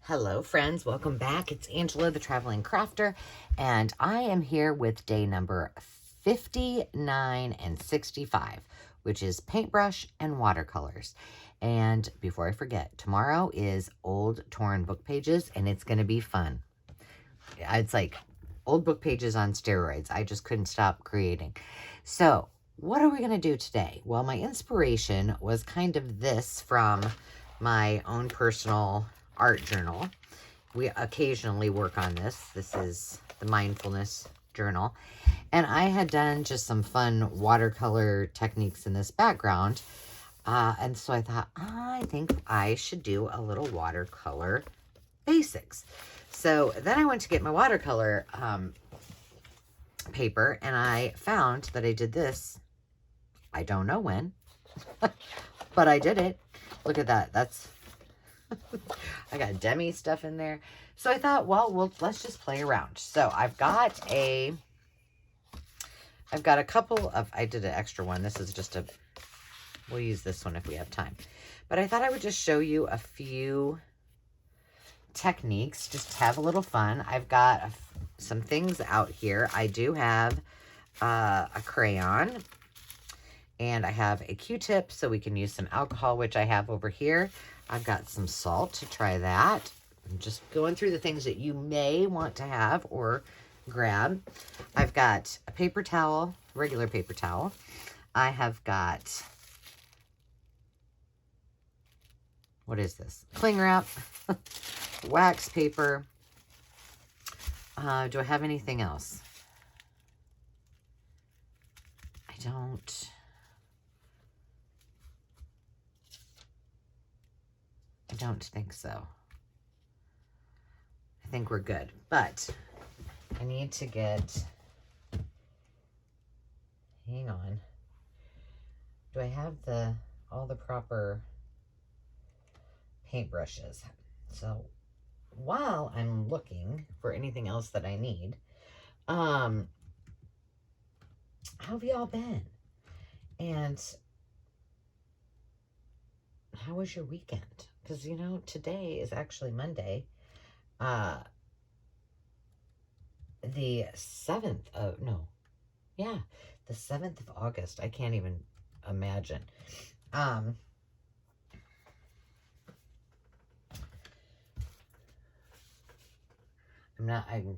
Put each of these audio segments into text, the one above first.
Hello friends, welcome back. It's Angela, the Traveling Crafter, and I am here with day number 59 and 65, which is paintbrush and watercolors. And before I forget, tomorrow is old torn book pages, and it's going to be fun. It's like old book pages on steroids. I just couldn't stop creating. So what are we going to do today? Well, my inspiration was kind of this from my own personal art journal. We occasionally work on this. This is the mindfulness journal. And I had done just some fun watercolor techniques in this background. And so I thought, I think I should do a little watercolor basics. So then I went to get my watercolor paper, and I found that I did this. I don't know when, but I did it. Look at that. That's I got demi stuff in there. So I thought, well, let's just play around. So I've got a couple of, I did an extra one. This is just we'll use this one if we have time. But I thought I would just show you a few techniques, just to have a little fun. I've got some things out here. I do have a crayon, and I have a Q-tip, so we can use some alcohol, which I have over here. I've got some salt to try that. I'm just going through the things that you may want to have or grab. I've got a paper towel, regular paper towel. I have got, what is this? Cling wrap, wax paper. Do I have anything else? I don't think so. I think we're good, but I need to get, hang on. Do I have all the proper paintbrushes? So while I'm looking for anything else that I need, how have y'all been? And how was your weekend? Because, you know, today is actually Monday, the 7th of, no, yeah, the 7th of August. I can't even imagine. I'm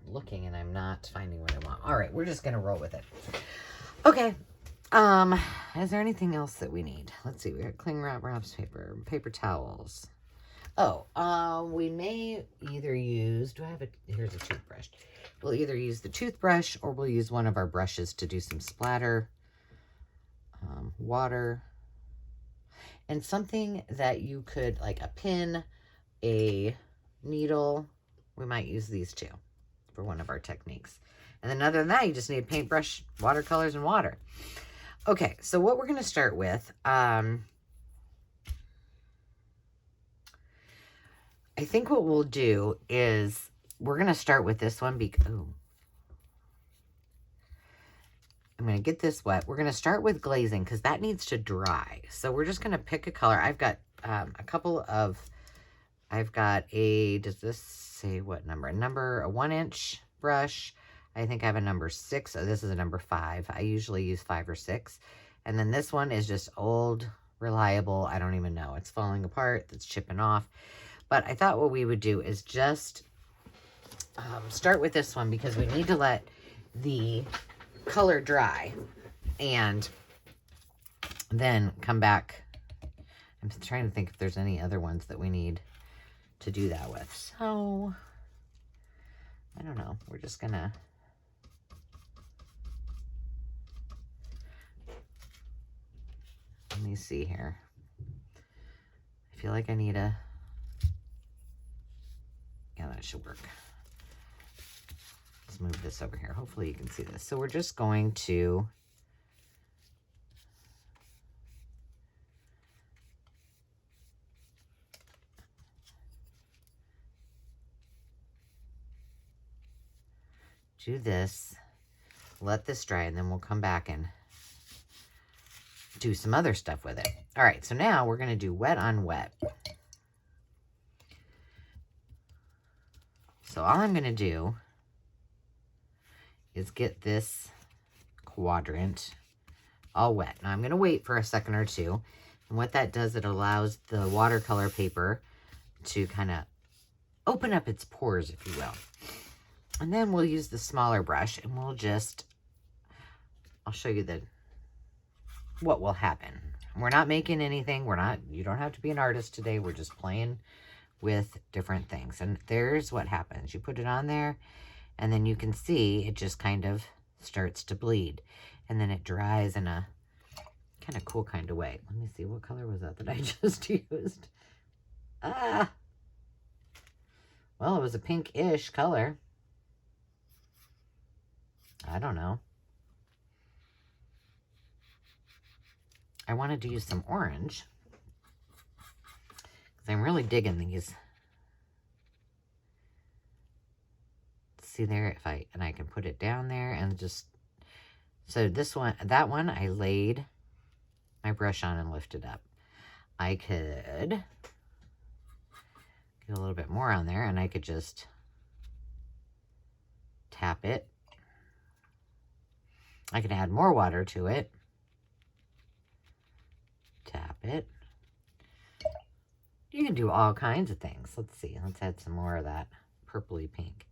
looking and I'm not finding what I want. All right, we're just going to roll with it. Okay. Is there anything else that we need? Let's see. We got cling wrap, wraps paper, paper towels. Oh, we may either use, here's a toothbrush. We'll either use the toothbrush or we'll use one of our brushes to do some splatter, water, and something that you could, like a pin, a needle. We might use these two for one of our techniques. And then other than that, you just need a paintbrush, watercolors, and water. Okay, so what we're going to start with, I think what we'll do is we're going to start with this one because, I'm going to get this wet. We're going to start with glazing because that needs to dry. So we're just going to pick a color. I've got I've got does this say what number? A 1-inch brush. I think I have a number 6. So this is a number 5. I usually use 5 or 6. And then this one is just old, reliable. I don't even know. It's falling apart. It's chipping off. But I thought what we would do is just start with this one because we need to let the color dry and then come back. I'm trying to think if there's any other ones that we need to do that with. So, I don't know. We're just going to... Let me see here. I feel like I need a... Yeah, that should work. Let's move this over here. Hopefully you can see this. So we're just going to do this, let this dry, and then we'll come back and do some other stuff with it. All right, so now we're going to do wet on wet. So all I'm going to do is get this quadrant all wet. Now I'm going to wait for a second or two. And what that does, it allows the watercolor paper to kind of open up its pores, if you will. And then we'll use the smaller brush and we'll just, I'll show you what will happen. We're not making anything. You don't have to be an artist today. We're just playing with different things. And there's what happens. You put it on there and then you can see it just kind of starts to bleed. And then it dries in a kind of cool kind of way. Let me see, what color was that I just used? Well, it was a pink-ish color. I don't know. I wanted to use some orange because I'm really digging these. See there, and I can put it down there and just, so that one I laid my brush on and lifted up. I could get a little bit more on there and I could just tap it. I could add more water to it. Tap it. You can do all kinds of things. Let's see. Let's add some more of that purpley pink.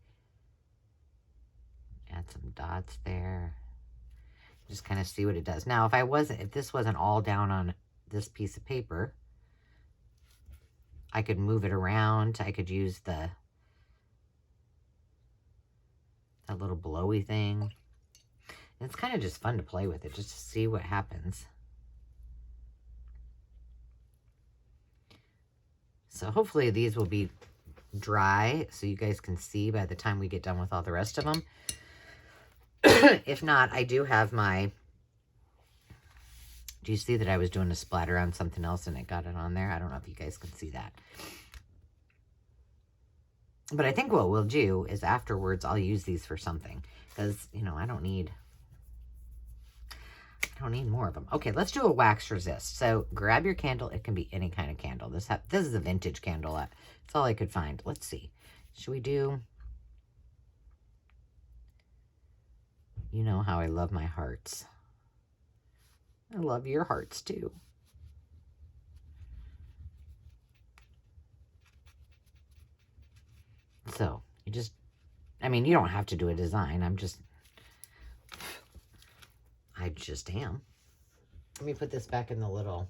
Add some dots there. Just kind of see what it does. Now, if this wasn't all down on this piece of paper, I could move it around. I could use that little blowy thing. It's kind of just fun to play with it, just to see what happens. So hopefully these will be dry so you guys can see by the time we get done with all the rest of them. If not, I do have my, do you see that I was doing a splatter on something else and it got it on there? I don't know if you guys can see that. But I think what we'll do is afterwards I'll use these for something because, you know, I don't need more of them. Okay, let's do a wax resist. So grab your candle. It can be any kind of candle. This is a vintage candle. That's all I could find. Let's see. Should we do... You know how I love my hearts. I love your hearts too. So, you you don't have to do a design. I just am. Let me put this back in the little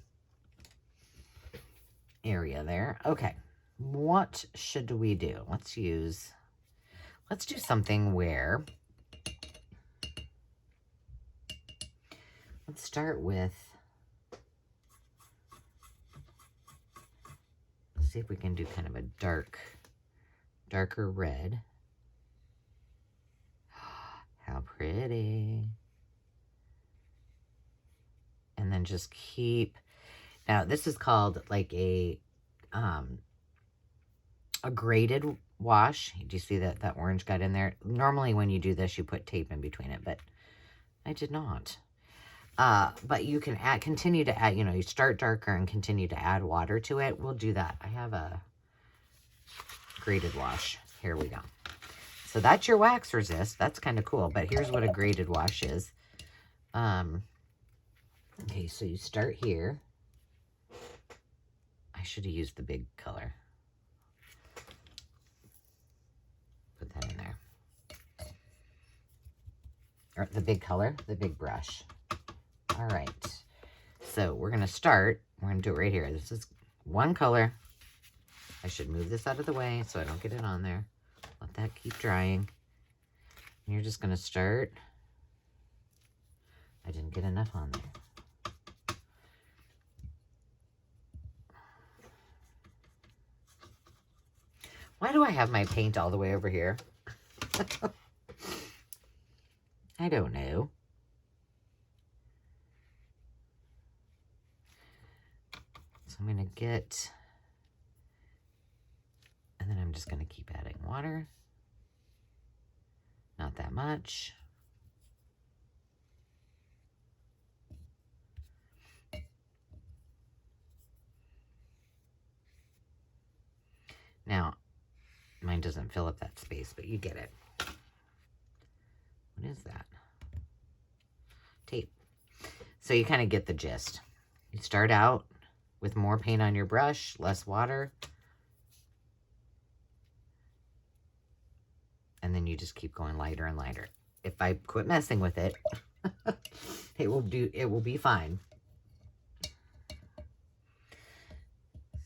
area there. Okay. What should we do? Let's do something where, let's start with, let's see if we can do kind of a darker red. How pretty. And then just keep, now this is called like a graded wash. Do you see that orange got in there? Normally when you do this, you put tape in between it, but I did not. But you can continue to add, you start darker and continue to add water to it. We'll do that. I have a graded wash. Here we go. So that's your wax resist. That's kind of cool, but here's what a graded wash is. Okay, so you start here. I should have used the big color. Put that in there. Or the big color, the big brush. All right. So we're going to start. We're going to do it right here. This is one color. I should move this out of the way so I don't get it on there. Let that keep drying. And you're just going to start. I didn't get enough on there. Why do I have my paint all the way over here? I don't know. So I'm going to get, and then I'm just going to keep adding water. Not that much. Now, Mine doesn't fill up that space, but you get it. What is that? Tape. So you kind of get the gist. You start out with more paint on your brush, less water. And then you just keep going lighter and lighter. If I quit messing with it, it will be fine.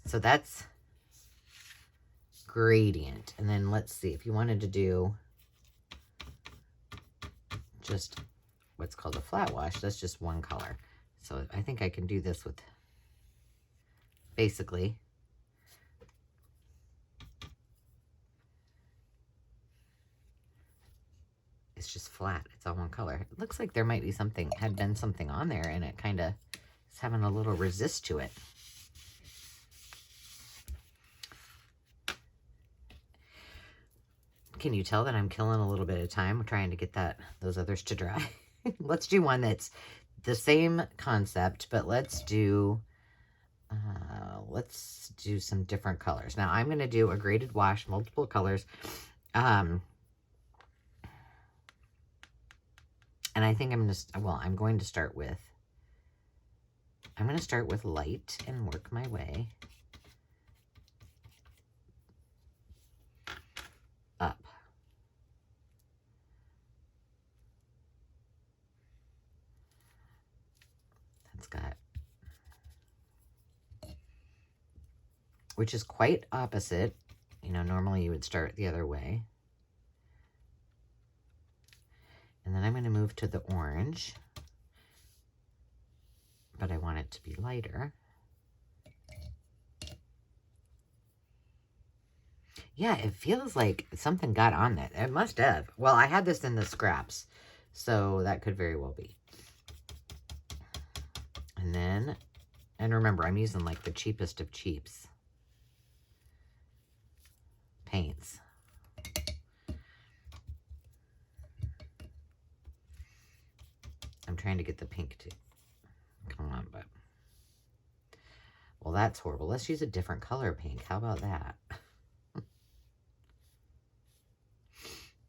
So that's gradient. And then let's see, if you wanted to do just what's called a flat wash, that's just one color. So I think I can do this with basically it's just flat. It's all one color. It looks like there might be something, had been something on there, and it kind of is having a little resist to it. Can you tell that I'm killing a little bit of time trying to get those others to dry? Let's do one that's the same concept, but let's do some different colors. Now I'm going to do a graded wash, multiple colors. And I think I'm going to start with light and work my way up. That's got, which is quite opposite. You know, normally you would start the other way. And then I'm going to move to the orange, but I want it to be lighter. Yeah, it feels like something got on that. It must have. Well, I had this in the scraps, so that could very well be. And then, and remember, I'm using like the cheapest of cheaps paints. I'm trying to get the pink to come on, but... Well, that's horrible. Let's use a different color pink. How about that?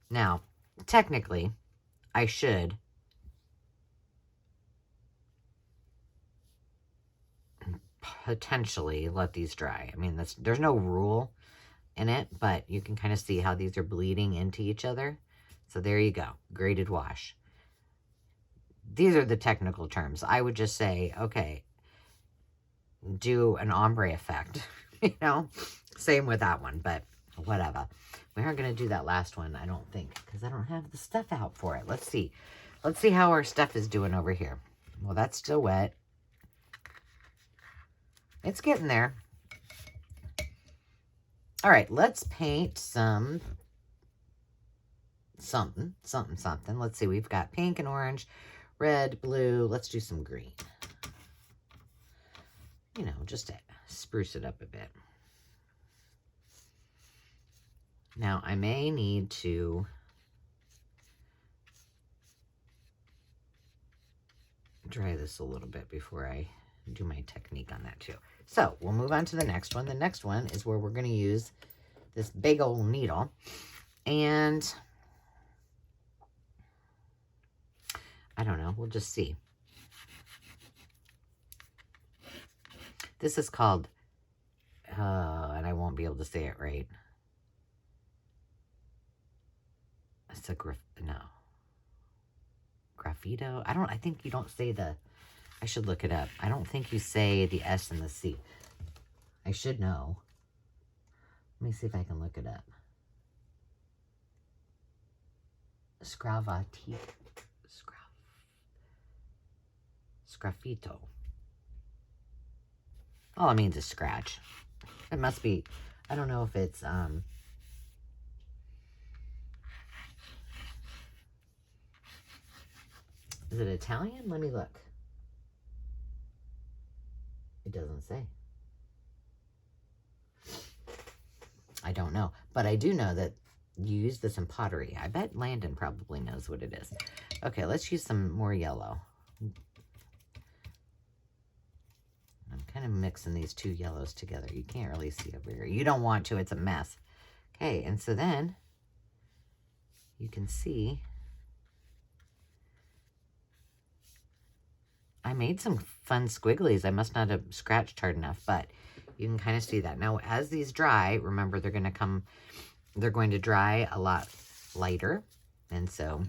Now, technically, I should potentially let these dry. I mean, there's no rule in it, but you can kind of see how these are bleeding into each other. So there you go. Graded wash. These are the technical terms. I would just say, okay, do an ombre effect, you know, same with that one, but whatever. We aren't going to do that last one, I don't think, because I don't have the stuff out for it. Let's see how our stuff is doing over here. Well, that's still wet. It's getting there. All right, let's paint something. Let's see, we've got pink and orange, red, blue. Let's do some green. You know, just to spruce it up a bit. Now, I may need to dry this a little bit before I do my technique on that too. So, we'll move on to the next one. The next one is where we're going to use this big old needle. And I don't know, we'll just see. This is called, and I won't be able to say it right. It's a graffito. I think you don't say I should look it up. I don't think you say the S and the C. I should know. Let me see if I can look it up. Sgraffito. All it means is scratch. It must be, I don't know if it's, is it Italian? Let me look. It doesn't say. I don't know. But I do know that you use this in pottery. I bet Landon probably knows what it is. Okay, let's use some more yellow. I'm kind of mixing these two yellows together. You can't really see over here. You don't want to. It's a mess. Okay, and so then you can see I made some fun squigglies. I must not have scratched hard enough, but you can kind of see that. Now, as these dry, remember they're going to dry a lot lighter. And so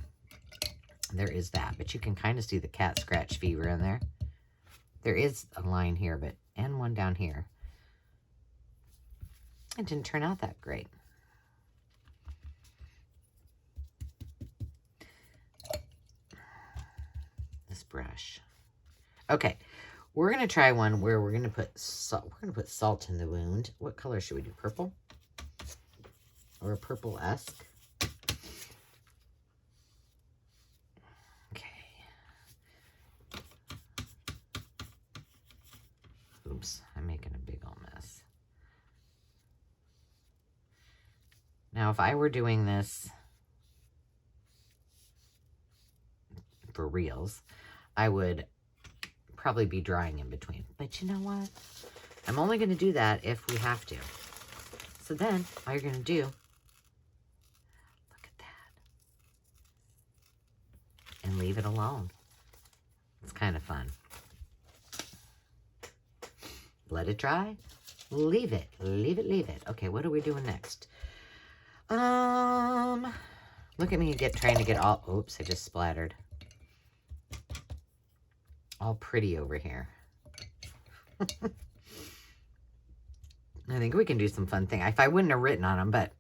there is that, but you can kind of see the cat scratch fever in there. There is a line here, and one down here. It didn't turn out that great. This brush. Okay, we're gonna try one where we're gonna put salt. We're gonna put salt in the wound. What color should we do? Purple or a purple-esque? Okay. Oops, I'm making a big old mess. Now, if I were doing this for reals, I would probably be drying in between. But you know what? I'm only going to do that if we have to. So then, all you're going to do, look at that, and leave it alone. It's kind of fun. Let it dry. Leave it. Leave it. Leave it. Okay, what are we doing next? Look at me trying to get all, oops, I just splattered. All pretty over here. I think we can do some fun thing. If I wouldn't have written on them, but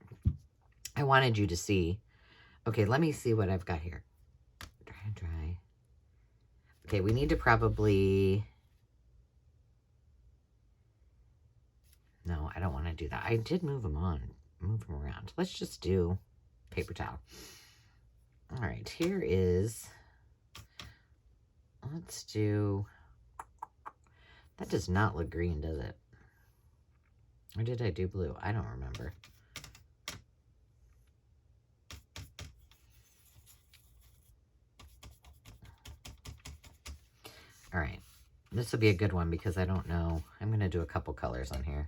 I wanted you to see. Okay, let me see what I've got here. Dry. Okay, we need to probably... No, I don't want to do that. I did move them around. Let's just do paper towel. All right, here is... Let's do... That does not look green, does it? Or did I do blue? I don't remember. All right. This will be a good one because I don't know. I'm going to do a couple colors on here.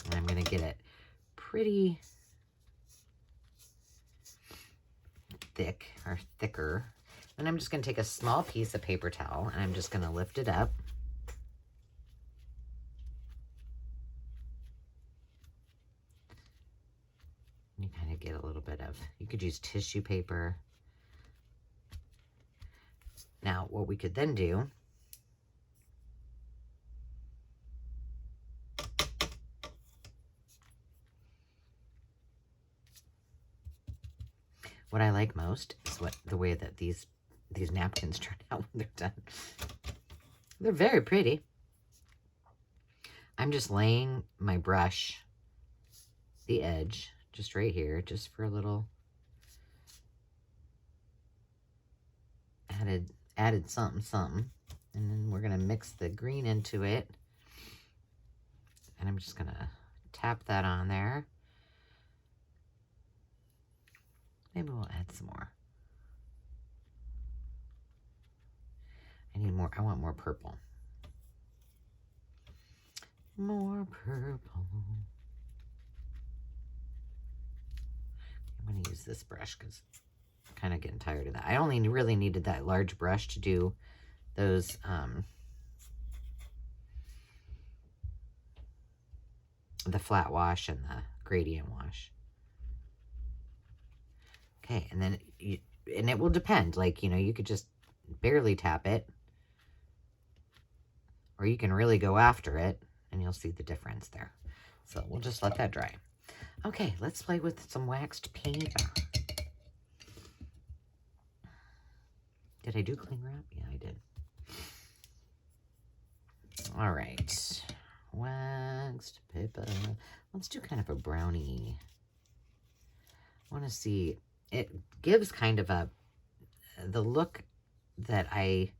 And I'm going to get it pretty thick or thicker. And I'm just going to take a small piece of paper towel and I'm just going to lift it up. You kind of get a little bit of, you could use tissue paper. Now, what we could then do, what I like most is the way that these napkins turn out when they're done. They're very pretty. I'm just laying my brush, the edge, just right here, just for a little added something. And then we're gonna mix the green into it. And I'm just gonna tap that on there. Maybe we'll add some more. I need more. I want more purple. More purple. I'm going to use this brush because I'm kind of getting tired of that. I only really needed that large brush to do those the flat wash and the gradient wash. Okay, and then and it will depend. Like, you know, you could just barely tap it, or you can really go after it, and you'll see the difference there. So we'll just let that dry. Okay, let's play with some waxed paint. Did I do cling wrap? Yeah, I did. All right, waxed paper. Let's do kind of a brownie. I want to see, it gives kind of the look that I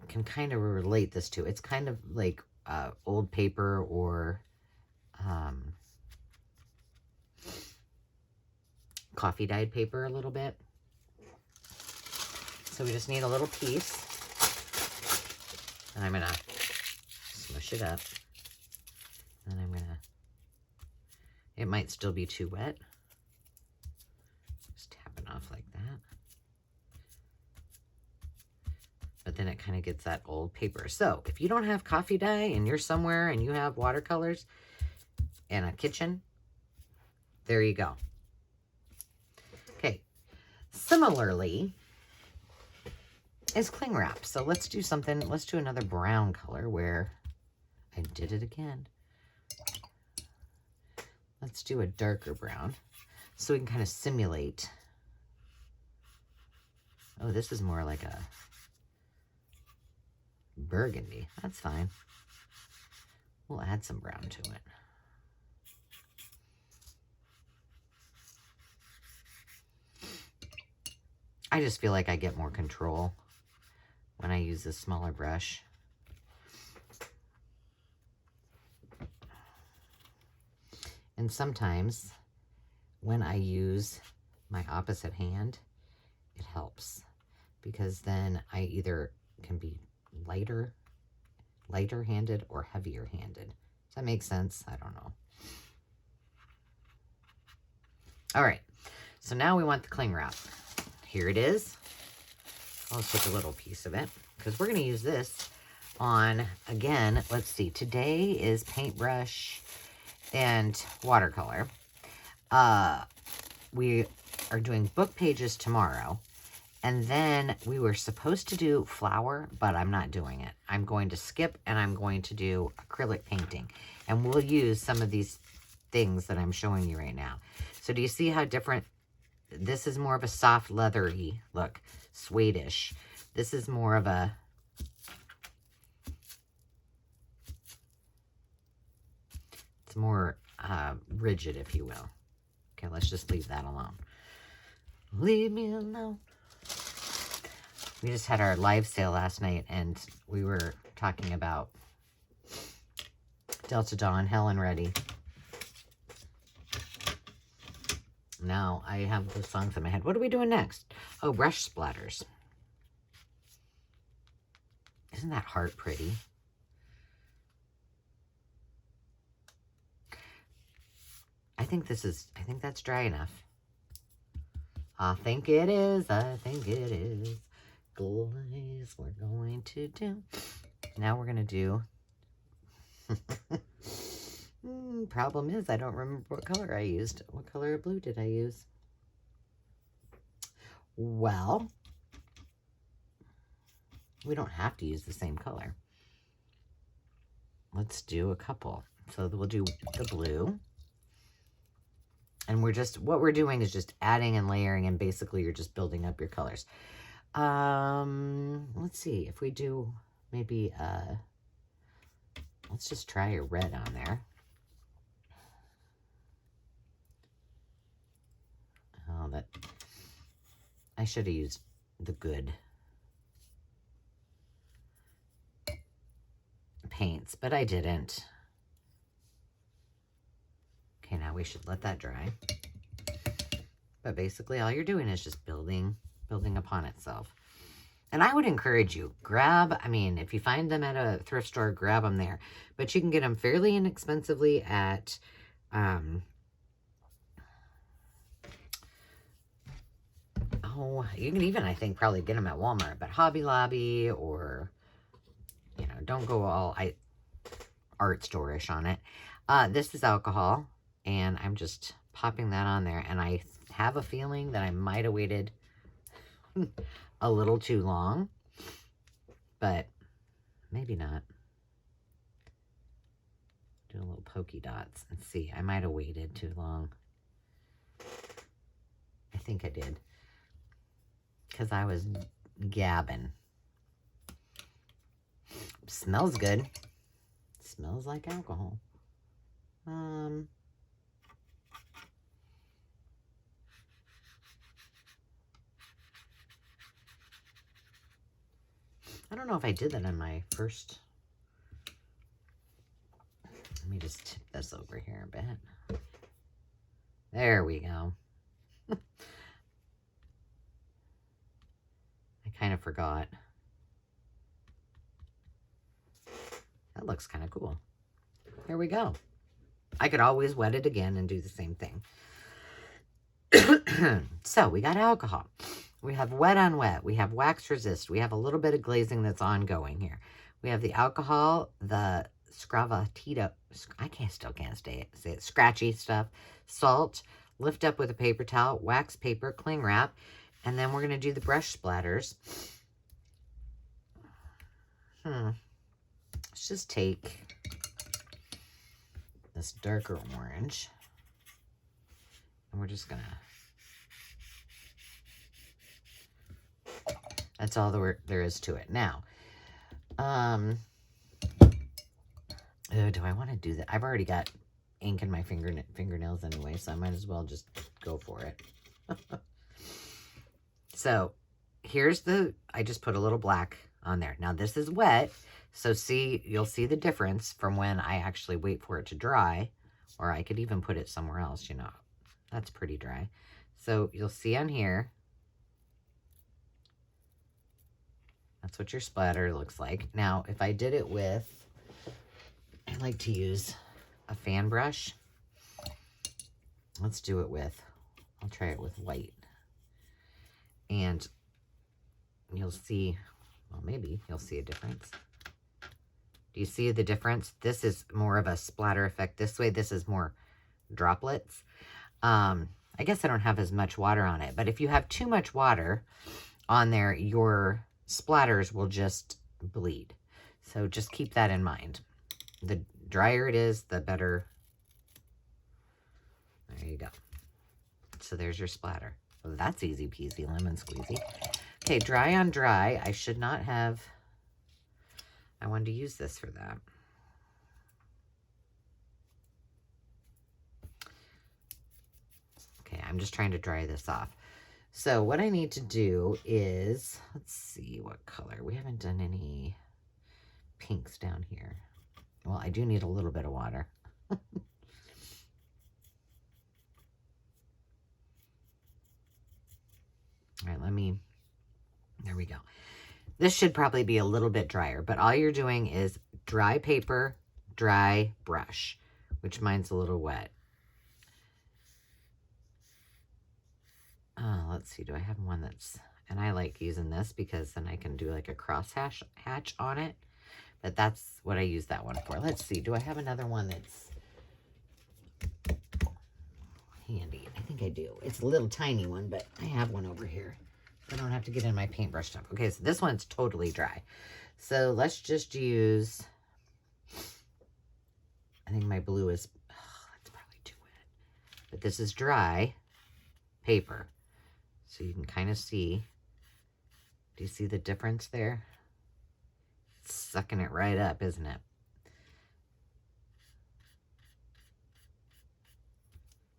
can kind of relate this to. It's kind of like old paper or coffee dyed paper a little bit. So we just need a little piece. And I'm going to smush it up. And I'm going to, it might still be too wet. Just tap it off like that. But then it kind of gets that old paper. So if you don't have coffee dye and you're somewhere and you have watercolors in a kitchen, there you go. Okay. Similarly is cling wrap. So let's do something. Let's do another brown color where I did it again. Let's do a darker brown so we can kind of simulate. Oh, this is more like a burgundy. That's fine. We'll add some brown to it. I just feel like I get more control when I use this smaller brush. And sometimes when I use my opposite hand, it helps because then I either can be lighter handed or heavier handed. Does that make sense? I don't know. All right, so now we want the cling wrap. Here it is. I'll take a little piece of it because we're going to use this on, again, let's see, today is paintbrush and watercolor. We are doing book pages tomorrow. And then we were supposed to do flower, but I'm not doing it. I'm going to skip and I'm going to do acrylic painting. And we'll use some of these things that I'm showing you right now. So do you see how different? This is more of a soft leathery look, suede-ish. This is more of a it's more rigid, if you will. Okay, let's just leave that alone. Leave me alone. We just had our live sale last night, and we were talking about Delta Dawn, Helen Reddy. Now I have the songs in my head. What are we doing next? Oh, brush splatters. Isn't that heart pretty? I think that's dry enough. I think it is. I think it is. Glaze we're going to do. Now we're going to do... problem is I don't remember what color I used. What color of blue did I use? Well, we don't have to use the same color. Let's do a couple. So we'll do the blue. And what we're doing is just adding and layering, and basically you're just building up your colors. Let's see if we do maybe, let's just try a red on there. Oh, I should have used the good paints, but I didn't. Okay, now we should let that dry. But basically all you're doing is just building upon itself. And I would encourage you, if you find them at a thrift store, grab them there. But you can get them fairly inexpensively at, you can even, I think, probably get them at Walmart. But Hobby Lobby or, don't go all art store-ish on it. This is alcohol, and I'm just popping that on there. And I have a feeling that I might have waited a little too long, but maybe not. Do a little pokey dots and see. I might have waited too long. I think I did, because I was gabbing. Smells good. Smells like alcohol. I don't know if I did that in my first. Let me just tip this over here a bit. There we go. I kind of forgot. That looks kind of cool. Here we go. I could always wet it again and do the same thing. So we got alcohol. We have wet on wet. We have wax resist. We have a little bit of glazing that's ongoing here. We have the alcohol, the scravatito. Still can't say it. Scratchy stuff. Salt. Lift up with a paper towel. Wax paper. Cling wrap. And then we're going to do the brush splatters. Let's just take this darker orange. And we're just going to... That's all there is to it. Now, do I want to do that? I've already got ink in my fingernails anyway, so I might as well just go for it. So, here's I just put a little black on there. Now, this is wet, so you'll see the difference from when I actually wait for it to dry, or I could even put it somewhere else, you know. That's pretty dry. So, you'll see on here, that's what your splatter looks like. Now, if I did it with, I like to use a fan brush. Let's do it with, I'll try it with white. And you'll see, well, maybe you'll see a difference. Do you see the difference? This is more of a splatter effect this way. This is more droplets. I guess I don't have as much water on it, but if you have too much water on there, your splatters will just bleed. So just keep that in mind. The drier it is, the better. There you go. So there's your splatter. Well, that's easy peasy, lemon squeezy. Okay, dry on dry. I should not have... I wanted to use this for that. Okay, I'm just trying to dry this off. So what I need to do is, let's see what color. We haven't done any pinks down here. Well, I do need a little bit of water. All right, there we go. This should probably be a little bit drier, but all you're doing is dry paper, dry brush, which mine's a little wet. Let's see, do I have one that's, and I like using this because then I can do like a cross hatch on it, but that's what I use that one for. Let's see, do I have another one that's handy? I think I do. It's a little tiny one, but I have one over here. I don't have to get in my paintbrush stuff. Okay, so this one's totally dry. So let's just use, I think my blue is, that's probably too wet. But this is dry paper. So you can kind of see, do you see the difference there? It's sucking it right up, isn't it?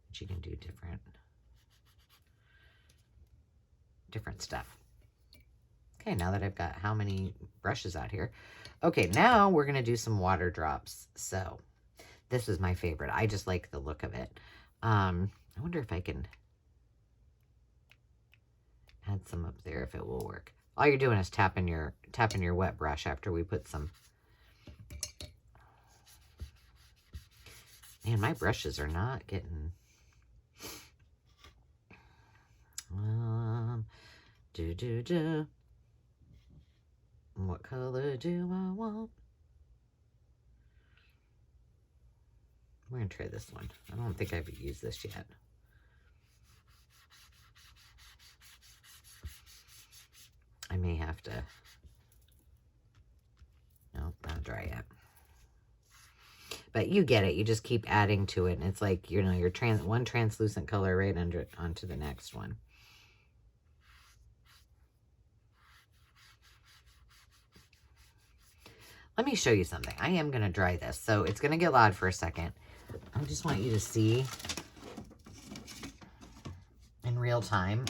But you can do different stuff. Okay, now that I've got how many brushes out here. Okay, now we're going to do some water drops. So this is my favorite. I just like the look of it. I wonder if I can add some up there if it will work. All you're doing is tapping your wet brush after we put some. Man, my brushes are not getting. What color do I want? We're gonna try this one. I don't think I've used this yet. I may have to. Nope, not dry yet. But you get it. You just keep adding to it, and it's like, you know, your one translucent color right onto the next one. Let me show you something. I am going to dry this, so it's going to get loud for a second. I just want you to see in real time.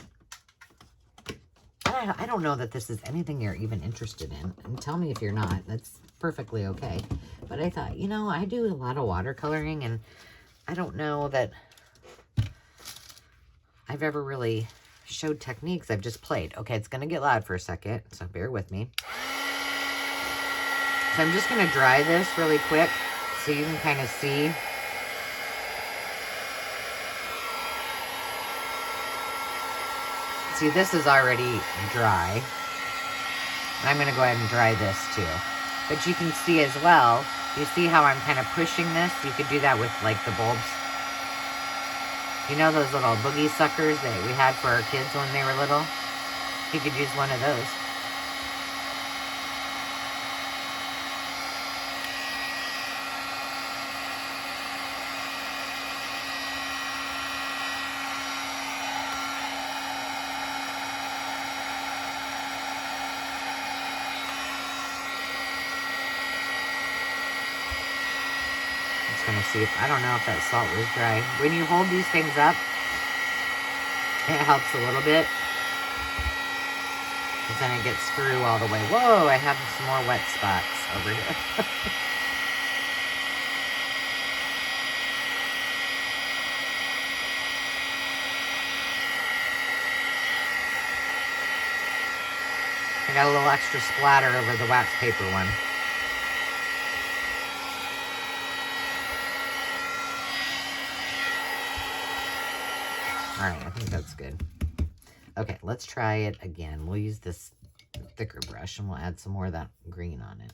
I don't know that this is anything you're even interested in. And tell me if you're not. That's perfectly okay. But I thought, you know, I do a lot of watercoloring, and I don't know that I've ever really showed techniques. I've just played. Okay, it's going to get loud for a second, so bear with me. So I'm just going to dry this really quick so you can kind of see. See, this is already dry. I'm going to go ahead and dry this too. But you can see as well, you see how I'm kind of pushing this? You could do that with like the bulbs. You know those little boogie suckers that we had for our kids when they were little? You could use one of those. Gonna see if I don't know if that salt was dry. When you hold these things up, it helps a little bit, because then it gets through all the way. Whoa, I have some more wet spots over here. I got a little extra splatter over the wax paper one. All right, I think that's good. Okay, let's try it again. We'll use this thicker brush and we'll add some more of that green on it.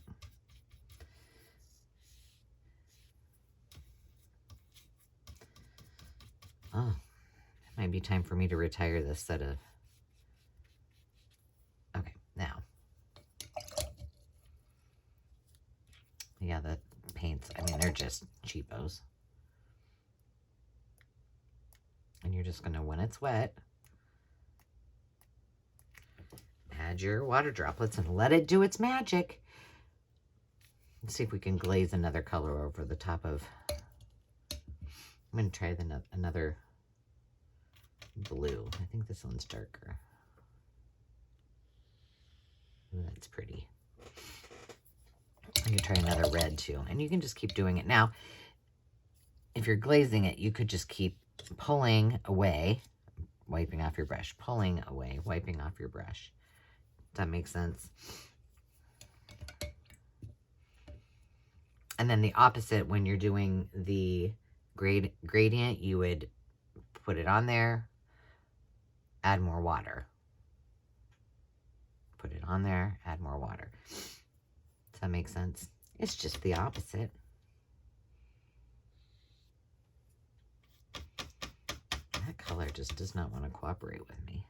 Oh, it might be time for me to retire this set of... Okay, now. Yeah, the paints, I mean, they're just cheapos. And you're just gonna, when it's wet, add your water droplets and let it do its magic. Let's see if we can glaze another color over the top of... I'm gonna try another blue. I think this one's darker. Ooh, that's pretty. I'm gonna try another red too. And you can just keep doing it. Now, if you're glazing it, you could just keep pulling away, wiping off your brush, pulling away, wiping off your brush. Does that make sense? And then the opposite, when you're doing the gradient, you would put it on there, add more water. Put it on there, add more water. Does that make sense? It's just the opposite. That color just does not want to cooperate with me.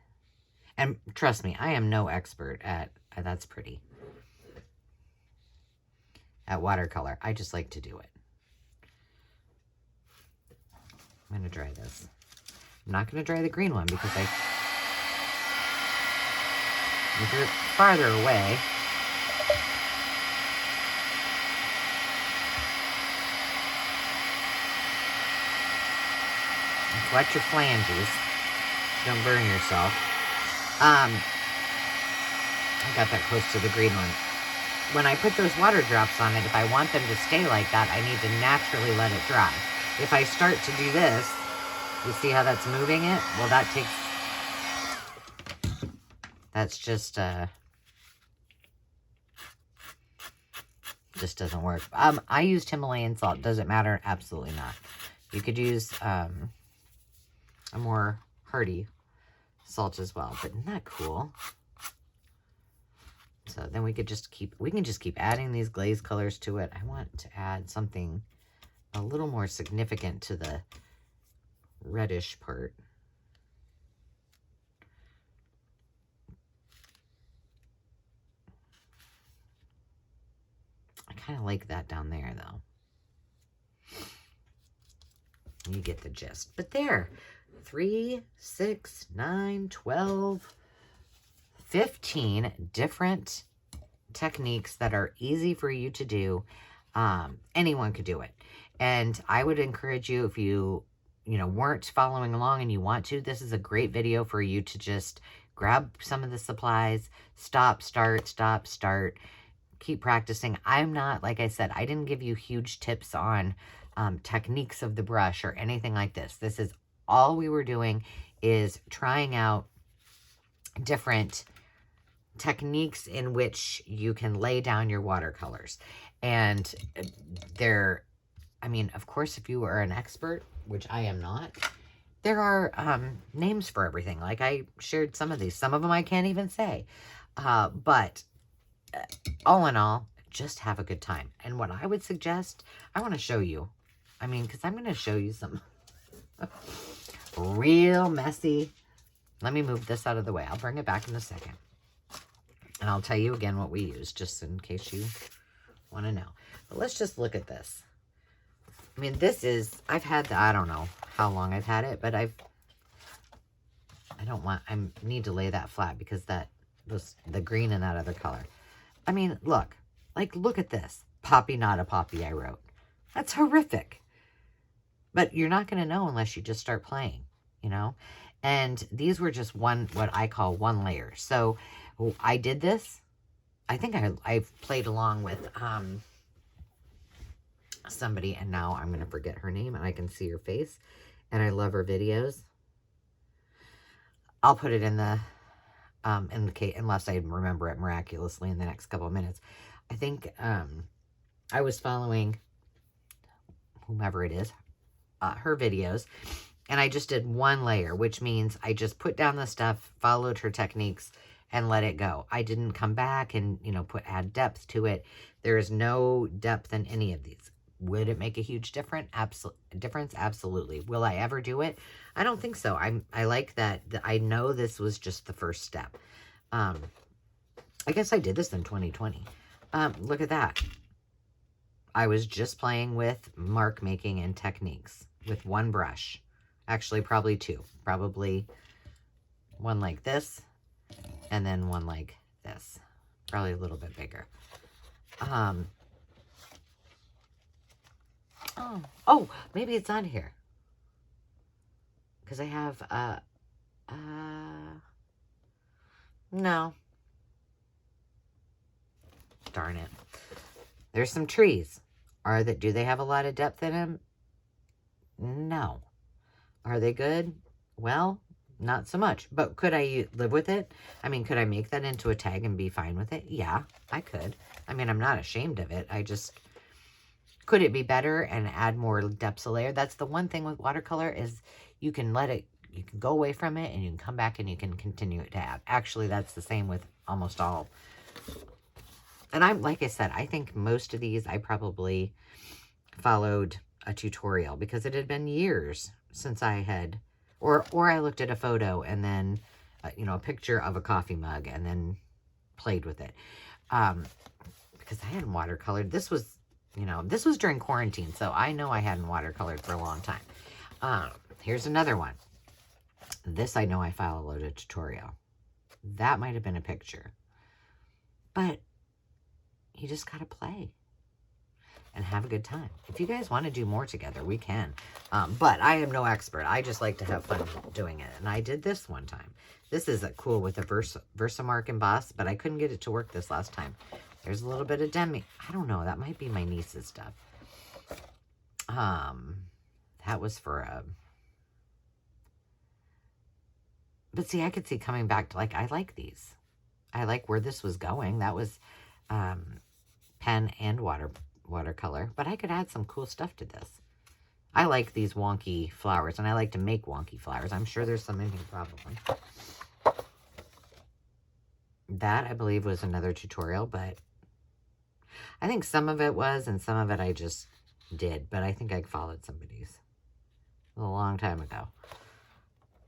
And trust me, I am no expert at, that's pretty, at watercolor. I just like to do it. I'm going to dry this. I'm not going to dry the green one because if you're farther away, watch your flanges. Don't burn yourself. I got that close to the green one. When I put those water drops on it, if I want them to stay like that, I need to naturally let it dry. If I start to do this, you see how that's moving it? Well, that takes... That's just doesn't work. I used Himalayan salt. Does it matter? Absolutely not. You could use a more hardy salt as well, but isn't that cool? So then we can just keep adding these glaze colors to it. I want to add something a little more significant to the reddish part. I kind of like that down there though. You get the gist. But there, 3, 6, 9, 12, 15 different techniques that are easy for you to do. Anyone could do it. And I would encourage you, if you weren't following along and you want to, this is a great video for you to just grab some of the supplies, stop, start, keep practicing. I'm not, like I said, I didn't give you huge tips on techniques of the brush or anything like this. This is all we were doing, is trying out different techniques in which you can lay down your watercolors. And they're, I mean, of course, if you are an expert, which I am not, there are names for everything. Like I shared some of these. Some of them I can't even say. But all in all, just have a good time. And what I would suggest, I want to show you. I mean, because I'm going to show you some real messy. Let me move this out of the way. I'll bring it back in a second. And I'll tell you again what we use, just in case you want to know. But let's just look at this. I mean, this is, I've had the, I don't know how long I've had it, but I need to lay that flat because that was the green in that other color. I mean, look, look at this. Poppy, not a poppy, I wrote. That's horrific. But you're not going to know unless you just start playing, you know? And these were just what I call one layer. So I did this. I think I've played along with somebody, and now I'm going to forget her name, and I can see her face, and I love her videos. I'll put it in the case, unless I remember it miraculously in the next couple of minutes. I think I was following whomever it is, her videos, and I just did one layer, which means I just put down the stuff, followed her techniques, and let it go. I didn't come back and, you know, add depth to it. There is no depth in any of these. Would it make a huge difference? Absolutely. Will I ever do it? I don't think so. I like that. I know this was just the first step. I guess I did this in 2020. Look at that. I was just playing with mark making and techniques with one brush. Actually, probably two. Probably one like this and then one like this. Probably a little bit bigger. Oh, maybe it's on here. Because I have, no. Darn it. There's some trees. Do they have a lot of depth in them? No. Are they good? Well, not so much. But could I live with it? I mean, could I make that into a tag and be fine with it? Yeah, I could. I mean, I'm not ashamed of it. I just... Could it be better and add more depths of layer? That's the one thing with watercolor is you can you can go away from it and you can come back and you can continue it to add. Actually, that's the same with almost all. And like I said, I think most of these I probably followed a tutorial because it had been years since I had, or I looked at a photo and then, you know, a picture of a coffee mug and then played with it. Because I hadn't watercolored. This was, you know, this was during quarantine, so I know I hadn't watercolored for a long time. Here's another one. This I know I followed a tutorial. That might have been a picture. But you just got to play and have a good time. If you guys want to do more together, we can. But I am no expert. I just like to have fun doing it. And I did this one time. This is cool with a Versamark emboss, but I couldn't get it to work this last time. There's a little bit of demi. I don't know. That might be my niece's stuff. That was for a... But see, I could see coming back to, I like these. I like where this was going. That was pen and watercolor. But I could add some cool stuff to this. I like these wonky flowers, and I like to make wonky flowers. I'm sure there's some in here, probably. That, I believe, was another tutorial, but I think some of it was, and some of it I just did. But I think I followed somebody's a long time ago.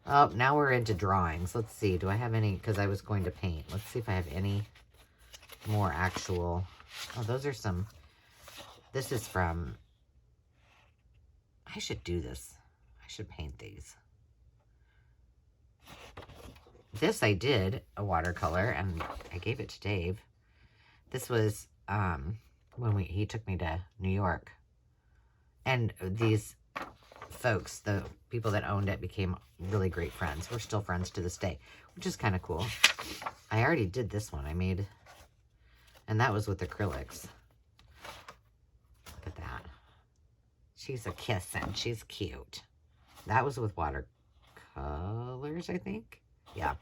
Oh, now we're into drawings. Let's see. Do I have any? Because I was going to paint. Let's see if I have any more actual. Oh, those are some. This is from. I should do this. I should paint these. This I did a watercolor, and I gave it to Dave. This was when he took me to New York. And these folks, the people that owned it, became really great friends. We're still friends to this day, which is kind of cool. I already did this one. I made, and that was with acrylics. Look at that. She's a kissin'. She's cute. That was with watercolors, I think. Yeah.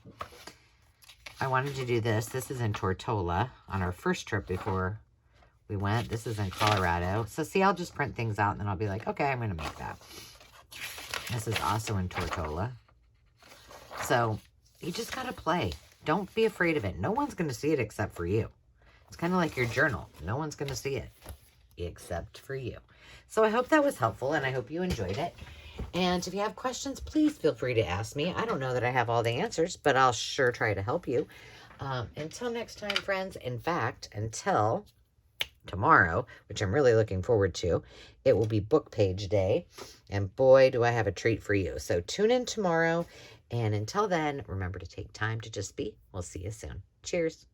I wanted to do this. This is in Tortola on our first trip before we went. This is in Colorado. So see, I'll just print things out and then I'll be like, okay, I'm going to make that. This is also in Tortola. So you just got to play. Don't be afraid of it. No one's going to see it except for you. It's kind of like your journal. No one's going to see it except for you. So I hope that was helpful and I hope you enjoyed it. And if you have questions, please feel free to ask me. I don't know that I have all the answers, but I'll sure try to help you. Until next time, friends. In fact, until tomorrow, which I'm really looking forward to, it will be book page day. And boy, do I have a treat for you. So tune in tomorrow. And until then, remember to take time to just be. We'll see you soon. Cheers.